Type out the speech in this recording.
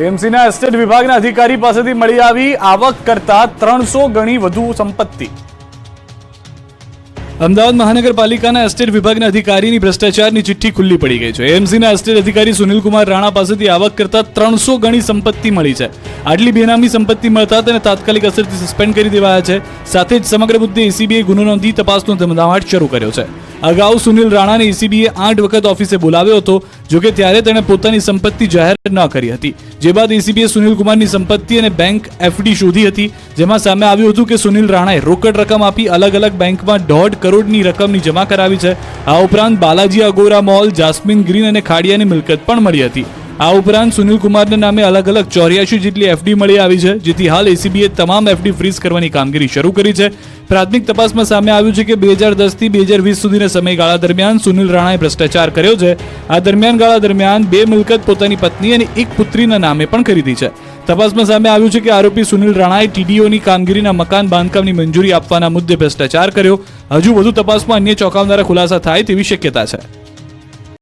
એએમસીના estate વિભાગના અધિકારી પાસેથી મળી આવી આવક કરતા 300 ગણી વધુ સંપત્તિ. અમદાવાદ મહાનગરપાલિકાના એસ્ટેટ વિભાગના અધિકારીની ભ્રષ્ટાચારની ચિઠ્ઠી ખુલ્લી પડી ગઈ છે. એએમસીના એસ્ટેટ અધિકારી સુનિલકુમાર રાણા પાસેથી આવક કરતા 300 ગણી સંપત્તિ મળી છે. આટલી બેનામી સંપત્તિ મળતા તેને તાત્કાલિક અસરથી સસ્પેન્ડ કરી દેવાયા છે. સાથે જ સમગ્ર મુદ્દે એસીબીએ ગુનો નોંધી તપાસનો ધમધમાટ શરૂ કર્યો છે. અગાઉ સુનિલ રાણાને એસીબીએ 8 વખત ઓફિસે બોલાવ્યો હતો, જોકે ત્યારે તેણે પોતાની સંપત્તિ જાહેર ન કરી હતી. જે બાદ એસીબીએ સુનિલકુમારની સંપત્તિ અને બેંક એફડી શોધી હતી, જેમાં સામે આવ્યું હતું કે સુનિલ રાણાએ રોકડ રકમ આપી અલગ અલગ બેંકમાં 1.5 કરોડની રકમની જમા કરાવી છે. આ ઉપરાંત Balaji Agora mall, Jasmine green અને ખાડિયાની મિલકત પણ મળી હતી. આ ઉપરાંત સુનિલકુમારના નામે અલગ અલગ 84 જેટલી એફડી મળી આવી છે, જેથી હાલ એસીબીએ તમામ એફડી ફ્રીઝ કરવાની કામગીરી શરૂ કરી છે. પ્રાથમિક તપાસમાં સામે આવ્યું છે કે 2010 થી 2020 સુધીના સમયગાળા દરમિયાન સુનિલ રાણાએ ભ્રષ્ટાચાર કર્યો છે. આ ગાળા દરમિયાન 2 મિલકત પોતાની પત્ની અને એક પુત્રીના નામે પણ ખરીદી છે. તપાસમાં સામે આવ્યું છે કે આરોપી સુનિલ રાણાએ ટીડીઓની કામગીરીના મકાન બાંધકામની મંજૂરી આપવાના મુદ્દે ભ્રષ્ટાચાર કર્યો. હજુ વધુ તપાસમાં અન્ય ચોંકાવનારા ખુલાસા થાય તેવી શક્યતા છે.